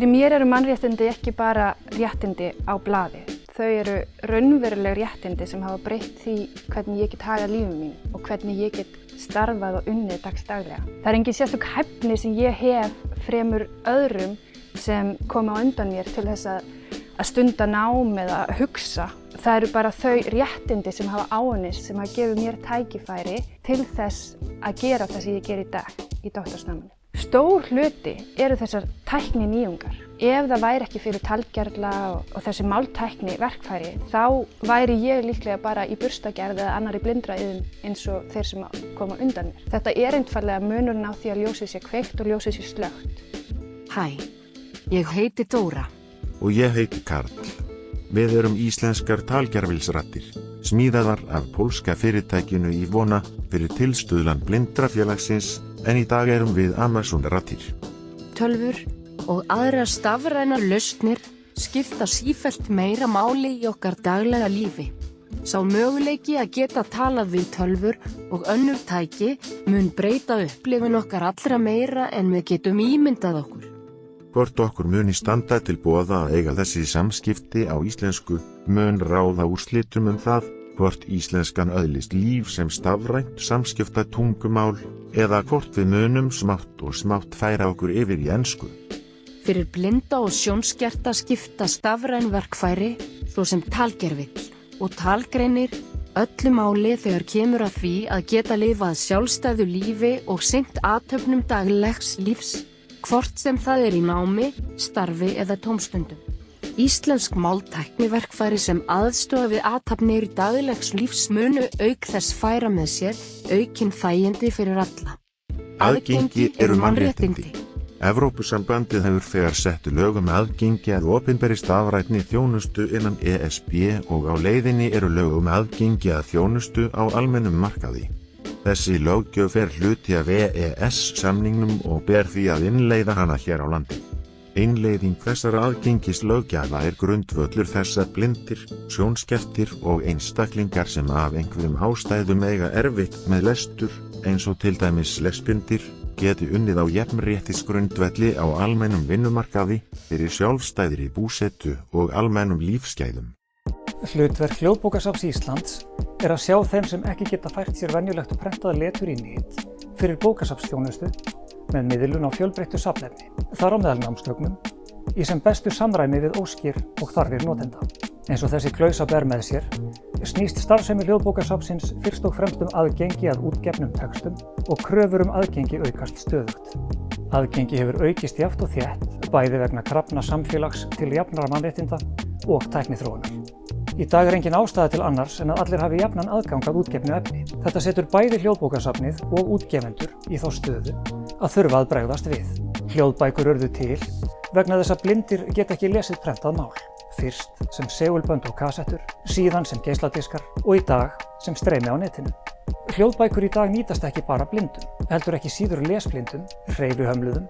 Fyrir mér eru mannréttindi ekki bara réttindi á blaði. Þau eru raunveruleg réttindi sem hafa breytt því hvernig ég get hagað lífi mínu og hvernig ég get starfað og unnið dagsdaglega. Það er engin sérstök hæfni sem ég hef fremur öðrum sem koma á undan mér til þess að stunda nám eða hugsa. Það eru bara þau réttindi sem hafa áunnist sem hafa gefið mér tækifæri til þess að gera það sem ég ger í dag í doktorsnáminu. Stór hluti eru þessar tækni nýjungar. Ef það væri ekki fyrir talgervla og þessi máltækni verkfæri, þá væri ég líklega bara í burstagerð eða annarri blindraiðum eins og þeir sem koma undan mér. Þetta er einfaldlega munurinn á því að ljósið sé kveikt og ljósið sé slökkt. Hæ, ég heiti Dóra. Og ég heiti Karl. Við erum íslenskar talgervilsraddir, smíðaðar af pólska fyrirtækinu Ivona fyrir tilstuðlan Blindrafélagsins, en í dag erum við Amazon-raddir. Tölvur og aðrar stafrænar lausnir skipta sífellt meira máli í okkar daglega lífi. Sá möguleiki að geta talað við tölvur og önnur tæki mun breyta upplifun okkar allra meira en við getum ímyndað okkur. Hvort okkur muni standa til boða að eiga þessi samskipti á íslensku mun ráða úrslitum það, hvort íslenskan öðlist líf sem stafrænt samskipta tungumál eða hvort við munum smátt og smátt færa okkur yfir í ensku. Fyrir blinda og sjónskerta skipta stafræn verkfæri, svo sem talgervill og talgreinir, öllu máli þegar kemur að því að geta lifað sjálfstæðu lífi og sinnt athöfnum daglegs lífs, hvort sem það er í námi, starfi eða tómstundum. Íslensk máltækniverkfæri sem aðstoða við athafnir daglegs lífs munu auk þess færa með sér aukin þægindi fyrir alla. Aðgengi eru mannréttindi. Evrópusambandið hefur þegar settu lög aðgengi að opinberri stafrænni þjónustu innan ESB og á leiðinni eru lög aðgengi að þjónustu á almennum markaði. Þessi löggjöf er hluti af EES-samningnum og ber því að innleiða hana hér á landi. Innleiðing þessara aðgengislöggjafa er grundvöllur þess að blindir, sjónskertir og einstaklingar sem af einhverjum ástæðum eiga erfitt með lestur, eins og til dæmis lesblindir, geti unnið á jafnréttisgrundvelli á almennum vinnumarkaði fyrir sjálfstæðri búsetu og almennum lífsgæðum. Hlutverk Hljóðbókasafns Íslands er að sjá þeim sem ekki geta fært sér venjulegt prentaða letur í net fyrir bókasafnsþjónustu með miðlun á fjölbreyttu safnefni, þar á meðal námsgögnum, í sem bestu samræmi við óskir og þarfir notenda. Eins og þessi klausa ber með sér, snýst starfsemi Hljóðbókasafnsins fyrst og fremst aðgengi að útgefnum textum og kröfur aðgengi aukast stöðugt. Aðgengi hefur aukist jafnt og þétt, bæði vegna krafna samfélags til jafnara mannréttinda og tækniþróunar. Í dag er engin ástæða til annars en að allir hafi jafnan aðgang að útgefnu efni. Þetta setur bæði Hljóðbókasafnið og útgefendur í þá stöðu að þurfa að bregðast við. Hljóðbækur urðu til vegna þess að blindir geta ekki lesið prentað mál. Fyrst sem segulbönd og kassettur, síðan sem geisladiskar og í dag sem streymi á netinu. Hljóðbækur í dag nýtast ekki bara blindum, heldur ekki síður lesblindum, hreyfihömluðum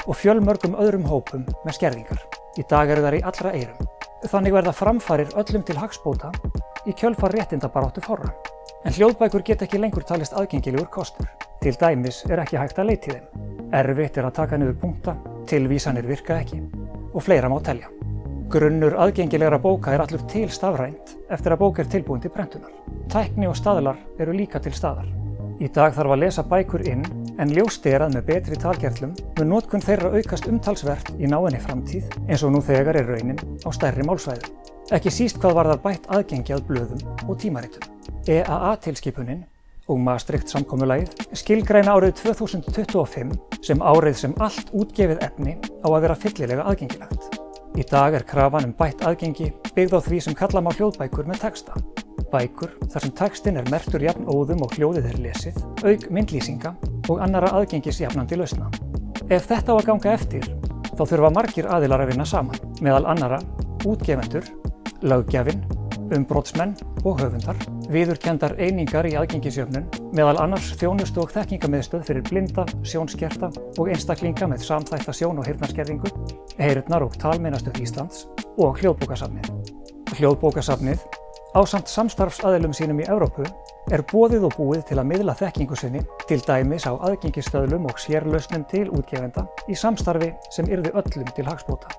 og fjölmörgum öðrum hópum með skerðingar. Í dag eru þær í allra eyrum. Þannig verða framfarir öllum til hagsbóta í kjölfar réttindabaráttu fárra. En hljóðbækur geta ekki lengur talist aðgengilegur kostur. Til dæmis er ekki hægt að leita í þeim. Erfitt er að taka niður punkta, tilvísanir virka ekki og fleira má telja. Grunnur aðgengilegra bóka er allur til stafrænt eftir að bók er tilbúin til prentunar. Tækni og staðlar eru líka til staðar. Í dag þarf að lesa bækur inn en ljóst er að með betri talgervlum mun notkun þeirra aukast umtalsvert í náinni framtíð eins og nú þegar er raunin á stærri málsvæðum. Ekki síst hvað varðar bætt aðgengi að blöðum og tímaritum. EAA-tilskipunin og Maastricht-samkomulagið skilgreina árið 2025 sem árið sem allt útgefið efni á að vera fyllilega aðgengilegt. Í dag er krafan bætt aðgengi byggð á því sem kalla má hljóðbækur með texta. Bækur þar sem textinn er merktur jafn óðum og hljóðið er lesið, auk myndlýsinga og annarra aðgengisjafnandi lausna. Ef þetta á að ganga eftir, þá þurfa margir aðilar að vinna saman, meðal annarra útgefendur, löggjafinn, umbrotsmenn og höfundar, viðurkenndar einingar í aðgengisjöfnun, meðal annars þjónustu og þekkingamiðstöð fyrir blinda, sjónskerta og einstaklinga með samþætta sjón- og heyrnarskerðingu, Heyrnar- og talmeinastöð Íslands og Hljóðbókasafnið. Hljóðbókasafnið ásamt samstarfsaðilum sínum í Evrópu er boðið og búið til að miðla þekkingu sinni, til dæmis á aðgengisstöðlum og sérlausnum til útgefenda í samstarfi sem yrði öllum til hagsbóta.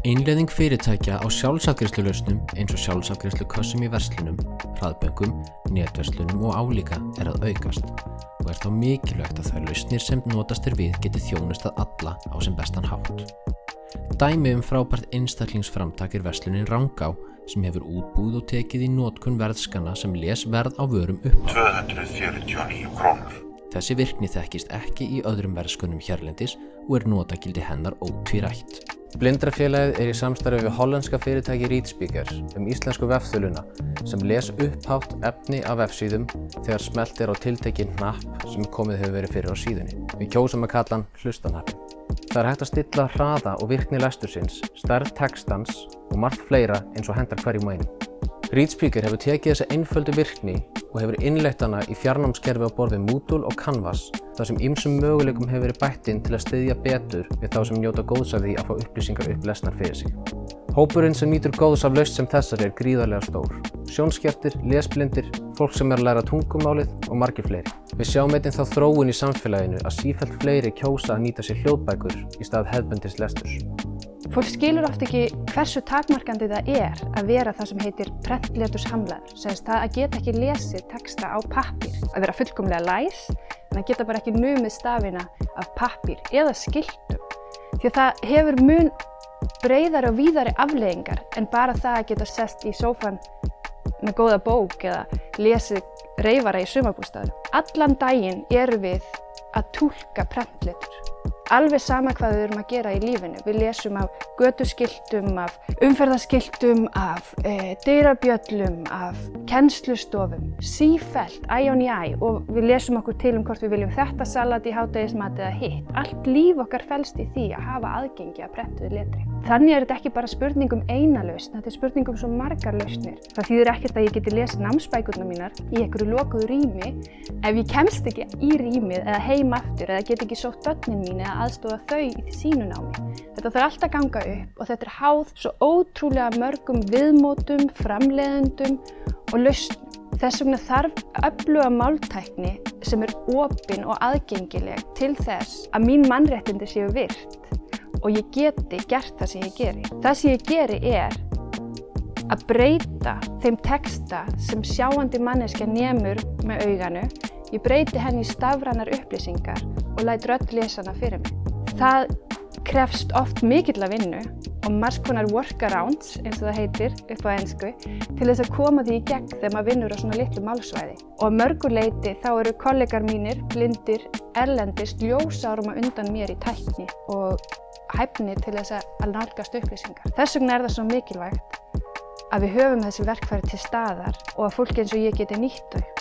Innleiðing fyrirtækja á sjálfsafgreiðslulausnum eins og sjálfsafgreiðslukössum í verslunum, hraðbönkum, netverslunum og álíka er að aukast og er þá mikilvægt að þær lausnir sem notast við geti þjónustað alla á sem bestan hátt. Dæmi frábært einstaklingsframtak er verslunin Rangá sem hefur útbúið og tekið í notkun verðskanna sem les verð á vörum upp 249 krónur. Þessi virkni þekkist ekki í öðrum verðskönnum hérlendis og er notagildi hennar ótvírætt. Blindrafélagið er í samstarfi við hollenska fyrirtæki ReadSpeaker íslensku vefþuluna sem les upphátt efni af vefsíðum þegar smellt á tiltekinn hnapp sem komið hefur verið fyrir á síðunni. Við kjósum að kalla hann hlustanhappinn. Það er hægt að stilla hraða og virkni lestursins, stærð textans og margt fleira eins og hendar hverjum og einum. ReadSpeaker hefur tekið þessa einföldu virkni og hefur innleitt hana í fjarnámskerfi á borð við Moodle og Canvas þar sem ýmsum möguleikum hefur verið bætt inn til að styðja betur við þá sem njóta góðs af því að fá upplýsingar upplesnar fyrir sig. Hópurinn sem nýtur góðs af lausn sem þessari er gríðarlega stór. Sjónskertir, lesblindir, fólk sem er að læra tungumálið og margir fleiri. Við sjáum einnig þá þróun í samfélaginu að sífellt fleiri kjósa að nýta sér hljóðbækur í stað hefðbundins lesturs. Fólk skilur oft ekki hversu takmarkandi það er að vera það sem heitir prentleturshamlaður, sem það að geta ekki lesið texta á pappír, að vera fullkomlega læs, en að geta bara ekki numið stafina af pappír eða skiltum. Því að það hefur mun breiðari og víðari afleiðingar en bara það að geta sest í sófann með góða bók eða lesið reyfara í sumarbústaðnum. Allan daginn erum við að túlka prentletur. Alveg sama hvað við erum að gera í lífinu. Við lesum af götuskiltum, af umferðarskiltum, af dyrabjöllum, af kennslustofum, sífellt, æ og njæ, og við lesum okkur til hvort við viljum þetta salat í hádegismat eða hitt. Allt líf okkar felst í því að hafa aðgengi að prentuðu letri. Þannig er þetta ekki bara spurning eina lausn, þetta er spurning svo margar lausnir. Það þýðir ekkert að ég geti lesið námsbækurnar mínar í einhverju lokuðu rými ef ég kemst ekki í rýmið eða heim aftur eða get ekki sótt börnin mín eða aðstoða þau í sínu námi. Þetta þarf alltaf að ganga upp og þetta er háð svo ótrúlega mörgum viðmótum, framleiðendum og lausnum. Þess vegna þarf öfluga máltækni sem er opin og aðgengileg til þess að mín mannréttindi séu virt og ég geti gert það sem ég geri. Það sem ég geri er að breyta þeim texta sem sjáandi manneskja nemur með auganu. Ég breyti henni í stafrænar upplýsingar og læt rödd lesa hana fyrir mig. Það krefst oft mikilla vinnu og margs konar workarounds, eins og það heitir upp á ensku, til þess að koma því í gegn þegar maður vinnur á svona litlu málsvæði. Og að mörgu leyti þá eru kollegar mínir, blindir, erlendis, ljósárum á undan mér í tækni og hæfni til þess að nálgast upplýsingar. Þess vegna er það svo mikilvægt að við höfum þessi verkfæri til staðar og að fólk eins og ég geti nýtt þau.